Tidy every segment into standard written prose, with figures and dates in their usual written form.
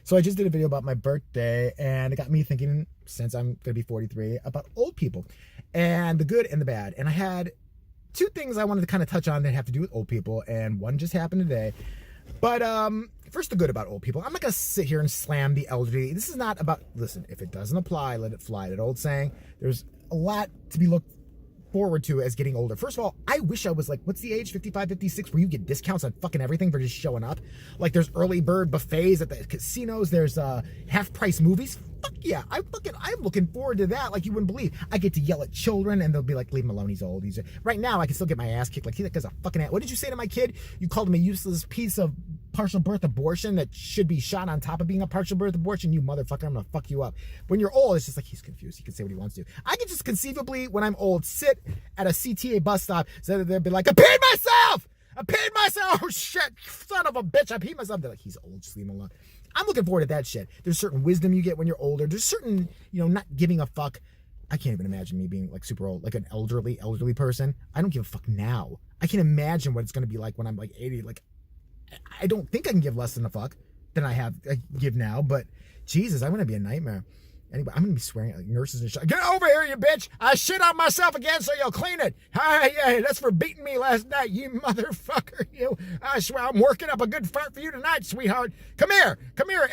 So I just did a video about my birthday, and it got me thinking, since I'm going to be 43, about old people and the good and the bad. And I had two things I wanted to kind of touch on that have to do with old people, and one just happened today. But first, the good about old people. I'm not going to sit here and slam the elderly. This is not about, listen, if it doesn't apply, let it fly. That old saying, there's a lot to be looked forward to as getting older. First of all, I wish I was like, what's the age? 55, 56, where you get discounts on fucking everything for just showing up. Like there's early bird buffets at the casinos. There's half price movies. Fuck yeah. I'm looking forward to that. Like you wouldn't believe. I get to yell at children and they'll be like, leave him alone. He's old. Right now I can still get my ass kicked. Like that guy's a fucking ass. What did you say to my kid? You called him a useless piece of partial birth abortion that should be shot on top of being a partial birth abortion. You motherfucker, I'm gonna fuck you up. When you're old, it's just like he's confused. He can say what he wants to. I can just conceivably, when I'm old, sit at a CTA bus stop, so that they'll be like, I peed myself! Oh shit, son of a bitch, I peed myself. They're like, he's old, just leave him alone. I'm looking forward to that shit. There's certain wisdom you get when you're older. There's certain, not giving a fuck. I can't even imagine me being like super old, like an elderly person. I don't give a fuck now. I can't imagine what it's gonna be like when I'm like 80. Like, I don't think I can give less than a fuck than I give now, but Jesus, I'm gonna be a nightmare. Anyway, I'm gonna be swearing at like nurses and shit. Get over here, you bitch! I shit on myself again, so you'll clean it. Yeah, that's for beating me last night, you motherfucker. You, I swear I'm working up a good fart for you tonight, sweetheart. Come here,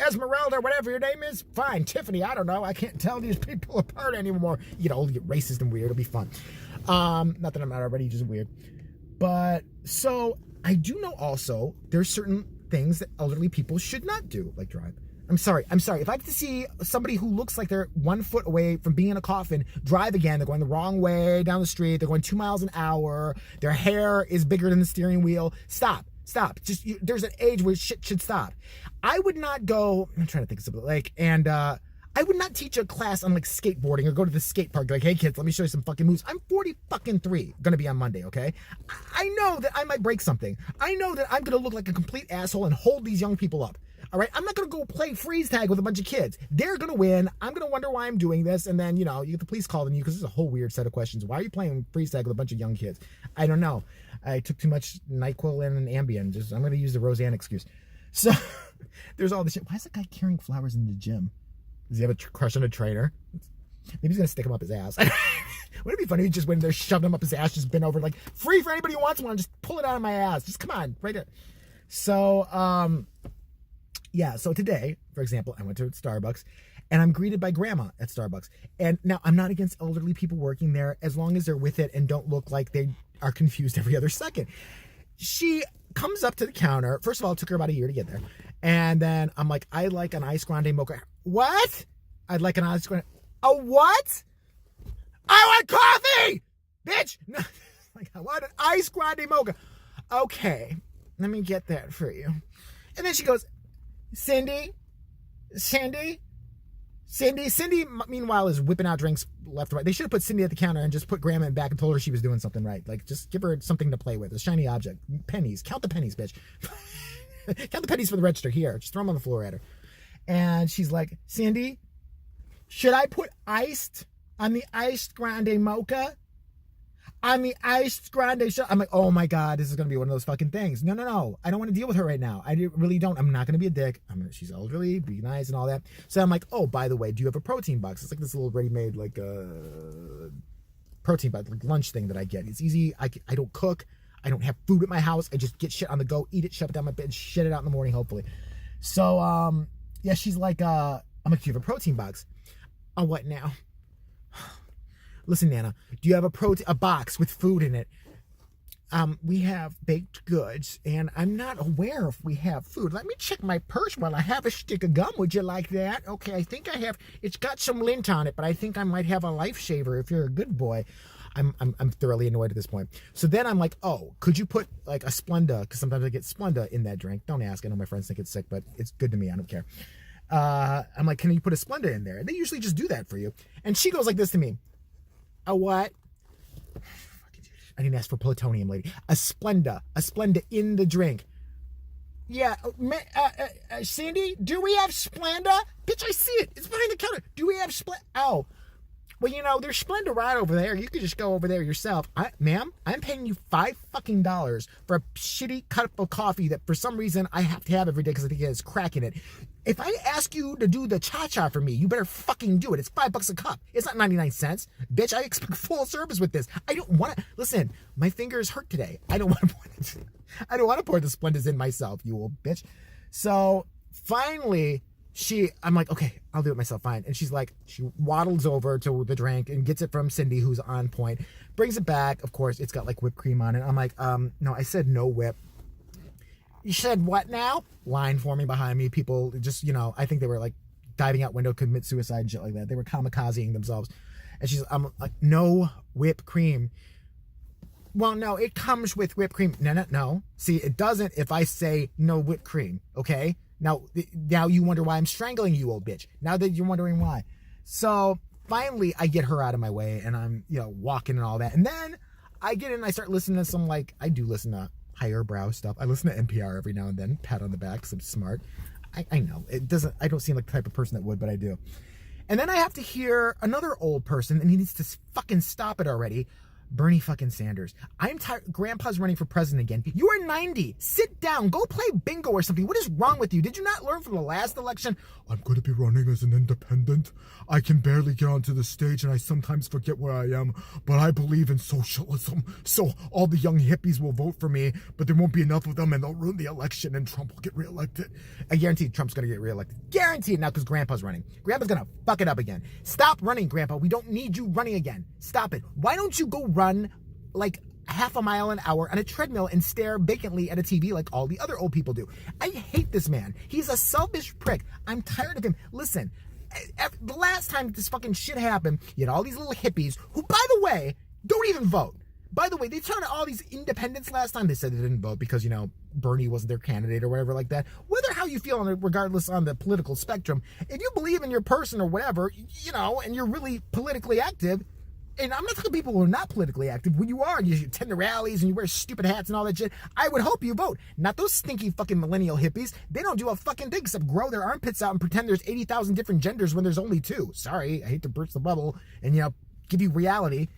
Esmeralda, whatever your name is. Fine, Tiffany. I don't know. I can't tell these people apart anymore. You get old, you get racist and weird. It'll be fun. Not that I'm not already just weird, but so. I do know also there's certain things that elderly people should not do, like drive. I'm sorry. If I get to see somebody who looks like they're 1 foot away from being in a coffin drive again, they're going the wrong way down the street, they're going 2 miles an hour, their hair is bigger than the steering wheel, stop. Just, there's an age where shit should stop. I would not go, I'm trying to think of something, I would not teach a class on like skateboarding or go to the skate park. Like, hey kids, let me show you some fucking moves. I'm 43, gonna be on Monday, okay? I know that I might break something. I know that I'm gonna look like a complete asshole and hold these young people up. All right, I'm not gonna go play freeze tag with a bunch of kids. They're gonna win. I'm gonna wonder why I'm doing this, and then you get the police calling you because there's a whole weird set of questions. Why are you playing freeze tag with a bunch of young kids? I don't know. I took too much NyQuil and an Ambien. I'm gonna use the Roseanne excuse. So there's all this shit. Why is that guy carrying flowers in the gym? Does he have a crush on a trainer? Maybe he's gonna stick him up his ass. Wouldn't it be funny if he just went there, shoved him up his ass, just bent over, like, free for anybody who wants one, just pull it out of my ass. Just come on, right there. So, yeah, so today, for example, I went to Starbucks, and I'm greeted by grandma at Starbucks. And now, I'm not against elderly people working there, as long as they're with it and don't look like they are confused every other second. She comes up to the counter. First of all, it took her about a year to get there. And then I'm like, I'd like an ice grande mocha. What? I'd like an ice grande. A what? I want coffee, bitch. No, like, I want an ice grande mocha. Okay, let me get that for you. And then she goes, Cindy, meanwhile, is whipping out drinks left and right. They should have put Cindy at the counter and just put grandma back and told her she was doing something right. Like, just give her something to play with, a shiny object. Pennies. Count the pennies, bitch. Count the pennies for the register. Here, just throw them on the floor at her. And she's like, Cindy, should I put iced on the iced grande mocha? On the iced grande shot. I'm like, oh my God, this is going to be one of those fucking things. No. I don't want to deal with her right now. I really don't. I'm not going to be a dick. She's elderly, be nice and all that. So I'm like, oh, by the way, do you have a protein box? It's like this little ready-made, like, protein box, like lunch thing that I get. It's easy. I don't cook. I don't have food at my house. I just get shit on the go, eat it, shove it down my bed, shit it out in the morning, hopefully. So, yeah, she's like, I'm like, do you have a protein box? Oh, what now? Listen, Nana, do you have a box with food in it? We have baked goods, and I'm not aware if we have food. Let me check my purse while I have a stick of gum. Would you like that? Okay, I think I have. It's got some lint on it, but I think I might have a Life Shaver if you're a good boy. I'm thoroughly annoyed at this point. So then I'm like, oh, could you put like a Splenda? Because sometimes I get Splenda in that drink. Don't ask. I know my friends think it's sick, but it's good to me. I don't care. I'm like, can you put a Splenda in there? And they usually just do that for you. And she goes like this to me. A what? I didn't ask for plutonium, lady. A Splenda in the drink. Yeah, Cindy, do we have Splenda? Bitch, I see it. It's behind the counter. Do we have Splenda? Oh, Well, there's Splendor right over there. You could just go over there yourself. Ma'am, I'm paying you $5 for a shitty cup of coffee that for some reason I have to have every day because I think it has crack in it. If I ask you to do the cha-cha for me, you better fucking do it. It's $5 a cup. It's not 99 cents. Bitch, I expect full service with this. I don't want to... Listen, my fingers hurt today. I don't want to pour the Splendors in myself, you old bitch. So, finally... I'm like, okay, I'll do it myself, fine. And she's like, she waddles over to the drink and gets it from Cindy, who's on point, brings it back. Of course, it's got like whipped cream on it. I'm like, no, I said no whip. You said what now? Line forming behind me. People just, I think they were like diving out window, commit suicide and shit like that. They were kamikazing themselves. And I'm like, no whipped cream. Well, no, it comes with whipped cream. No. See, it doesn't if I say no whipped cream, okay? Now you wonder why I'm strangling you, old bitch. Now that you're wondering why. So finally I get her out of my way and I'm, walking and all that. And then I get in and I start listening to some, I do listen to higher brow stuff. I listen to NPR every now and then, pat on the back because I'm smart. I know I don't seem like the type of person that would, but I do. And then I have to hear another old person and he needs to fucking stop it already. Bernie fucking Sanders. I'm tired. Grandpa's running for president again. You are 90. Sit down. Go play bingo or something. What is wrong with you? Did you not learn from the last election? I'm going to be running as an independent. I can barely get onto the stage and I sometimes forget where I am, but I believe in socialism. So all the young hippies will vote for me, but there won't be enough of them and they'll ruin the election and Trump will get reelected. I guarantee Trump's going to get reelected. Guaranteed now because Grandpa's running. Grandpa's going to fuck it up again. Stop running, Grandpa. We don't need you running again. Stop it. Why don't you go run like half a mile an hour on a treadmill and stare vacantly at a TV like all the other old people do? I hate this man. He's a selfish prick. I'm tired of him. Listen, the last time this fucking shit happened, you had all these little hippies who, by the way, don't even vote. By the way, they turned all these independents last time. They said they didn't vote because, Bernie wasn't their candidate or whatever like that. Whether how you feel on it, regardless on the political spectrum, if you believe in your person or whatever, and you're really politically active, and I'm not talking people who are not politically active. When you are, and you attend the rallies and you wear stupid hats and all that shit, I would hope you vote. Not those stinky fucking millennial hippies. They don't do a fucking thing except grow their armpits out and pretend there's 80,000 different genders when there's only 2. Sorry, I hate to burst the bubble and, give you reality.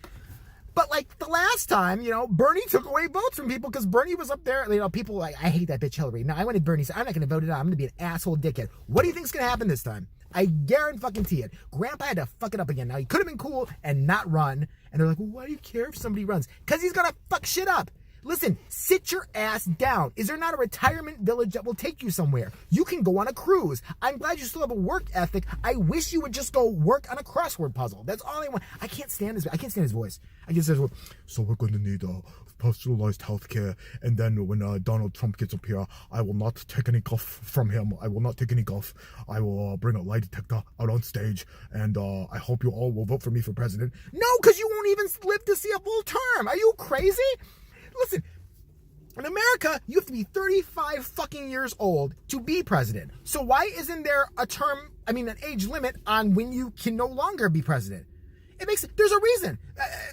But the last time, Bernie took away votes from people because Bernie was up there. People I hate that bitch Hillary. No, I wanted Bernie. So I'm not going to vote it out. I'm going to be an asshole dickhead. What do you think's going to happen this time? I guarantee it. Grandpa had to fuck it up again. Now, he could have been cool and not run. And they're like, well, why do you care if somebody runs? Because he's going to fuck shit up. Listen, sit your ass down. Is there not a retirement village that will take you somewhere? You can go on a cruise. I'm glad you still have a work ethic. I wish you would just go work on a crossword puzzle. That's all I want. I can't stand his voice. So we're going to need personalized healthcare. And then when Donald Trump gets up here, I will not take any guff from him. I will not take any guff. I will bring a lie detector out on stage. And I hope you all will vote for me for president. No, because you won't even live to see a full term. Are you crazy? Listen, in America, you have to be 35 fucking years old to be president. So why isn't there an age limit on when you can no longer be president? There's a reason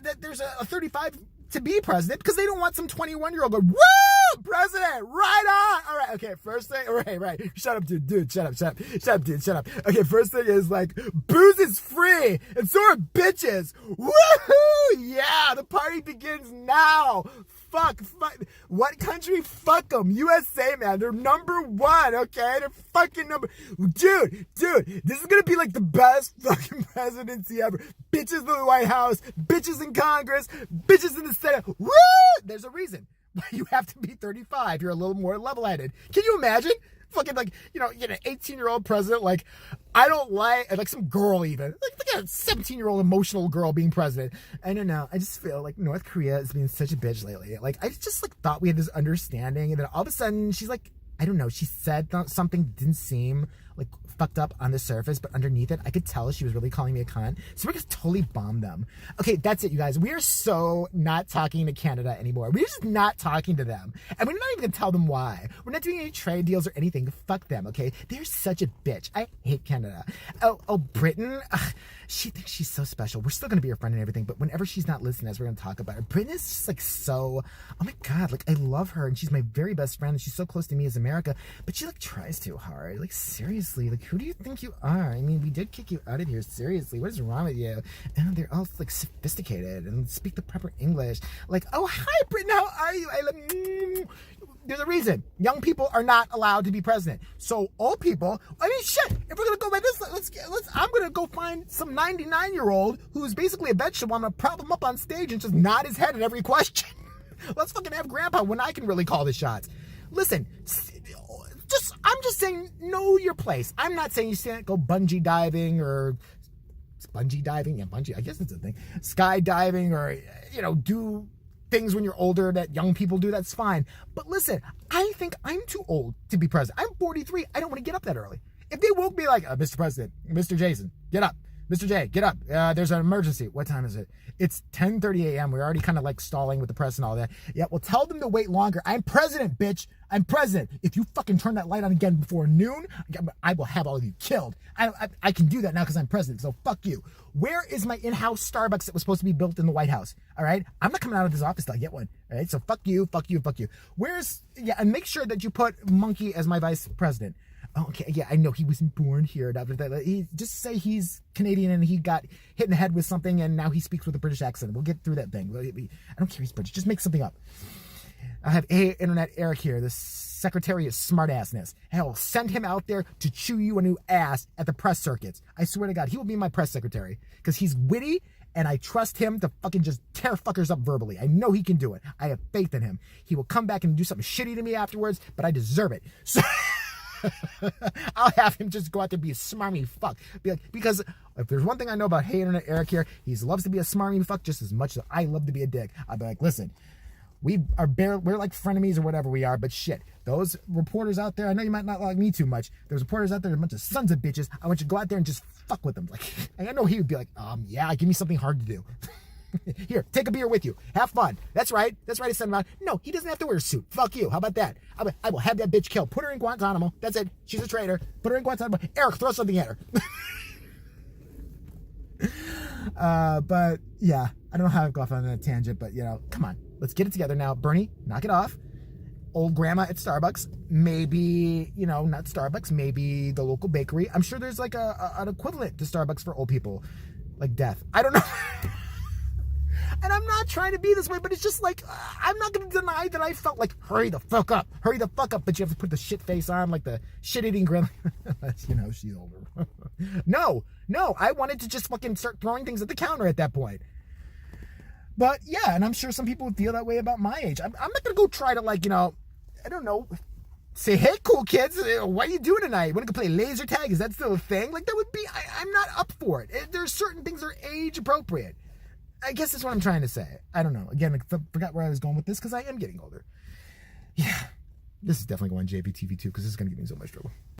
that there's a 35 to be president because they don't want some 21-year-old going, woo, president, right on. All right, okay, first thing, right. Shut up, dude, shut up, dude, shut up. Okay, first thing is booze is free and so are bitches. Woohoo, yeah, the party begins now. Fuck. What country? Fuck them. USA, man. They're number 1, okay? They're fucking Dude, this is gonna be the best fucking presidency ever. Bitches in the White House, bitches in Congress, bitches in the Senate. Woo! There's a reason why you have to be 35. You're a little more level-headed. Can you imagine? Fucking you get an 18-year-old president, I don't like some girl even. Look at a 17-year-old emotional girl being president. I don't know. I just feel like North Korea is being such a bitch lately. I just thought we had this understanding, and then all of a sudden she's I don't know, she said something that didn't seem fucked up on the surface, but underneath it, I could tell she was really calling me a cunt. So we're just totally bomb them. Okay, that's it, you guys. We are so not talking to Canada anymore. We're just not talking to them. And we're not even gonna tell them why. We're not doing any trade deals or anything. Fuck them, okay? They're such a bitch. I hate Canada. Oh, Britain? Ugh, she thinks she's so special. We're still gonna be her friend and everything, but whenever she's not listening, as we're gonna talk about her, Britain is just so, oh my God, I love her, and she's my very best friend, and she's so close to me as a America, but she like tries too hard. Like seriously, like who do you think you are? I mean, we did kick you out of here. Seriously, what is wrong with you? And they're all like sophisticated and speak the proper English. Like, oh hi Britain, how are you? There's a reason young people are not allowed to be president. So old people, I mean, shit. If we're gonna go by this, I'm gonna go find some 99-year-old who's basically a vegetable. I'm gonna prop him up on stage and just nod his head at every question. Let's fucking have Grandpa when I can really call the shots. Listen, I'm just saying, know your place. I'm not saying you can't go bungee diving or bungee diving. Yeah, bungee. I guess that's a thing. Skydiving or do things when you're older that young people do. That's fine. But listen, I think I'm too old to be president. I'm 43. I don't want to get up that early. If they woke me like, Mr. President, Mr. Jason, get up. Mr. J, get up. There's an emergency. What time is it? It's 10:30 a.m. We're already kind of like stalling with the press and all that. Yeah, well, tell them to wait longer. I'm president, bitch. I'm president. If you fucking turn that light on again before noon, I will have all of you killed. I can do that now because I'm president, so fuck you. Where is my in-house Starbucks that was supposed to be built in the White House? All right? I'm not coming out of this office till I get one. All right? So fuck you, fuck you, fuck you. And make sure that you put Monkey as my vice president. Oh, okay, yeah, I know he wasn't born here. He just say he's Canadian and he got hit in the head with something and now he speaks with a British accent. We'll get through that thing. I don't care if he's British. Just make something up. I have Internet Eric here, the Secretary of Smartassness. Hell, send him out there to chew you a new ass at the press circuits. I swear to God, he will be my press secretary because he's witty and I trust him to fucking just tear fuckers up verbally. I know he can do it. I have faith in him. He will come back and do something shitty to me afterwards, but I deserve it. So I'll have him just go out there and be a smarmy fuck. Because if there's one thing I know about Hey Internet Eric here, he loves to be a smarmy fuck just as much as I love to be a dick. I'll be like, listen, we're like frenemies or whatever we are, but shit, those reporters out there, I know you might not like me too much. There's reporters out there, a bunch of sons of bitches. I want you to go out there and just fuck with them. Like, I know he would be like, yeah, give me something hard to do. Here, take a beer with you. Have fun. That's right. That's right. He said, no, he doesn't have to wear a suit. Fuck you. How about that? I will have that bitch killed. Put her in Guantanamo. That's it. She's a traitor. Put her in Guantanamo. Eric, throw something at her. But yeah, I don't know how I've gone off on that tangent, but come on. Let's get it together now. Bernie, knock it off. Old grandma at Starbucks. Maybe, not Starbucks, maybe the local bakery. I'm sure there's like an equivalent to Starbucks for old people. Like death. I don't know. And I'm not trying to be this way, but it's just like, I'm not going to deny that I felt like, hurry the fuck up, but you have to put the shit face on, like the shit-eating grin. She's older. No, I wanted to just fucking start throwing things at the counter at that point. But yeah, and I'm sure some people would feel that way about my age. I'm not going to go try to I don't know, say, hey, cool kids, what are you doing tonight? Want to go play laser tag? Is that still a thing? Like, that would be, I'm not up for it. There's certain things that are age appropriate. I guess that's what I'm trying to say. I don't know. Again, I forgot where I was going with this because I am getting older. Yeah, this is definitely going JPTV2 because this is going to give me so much trouble.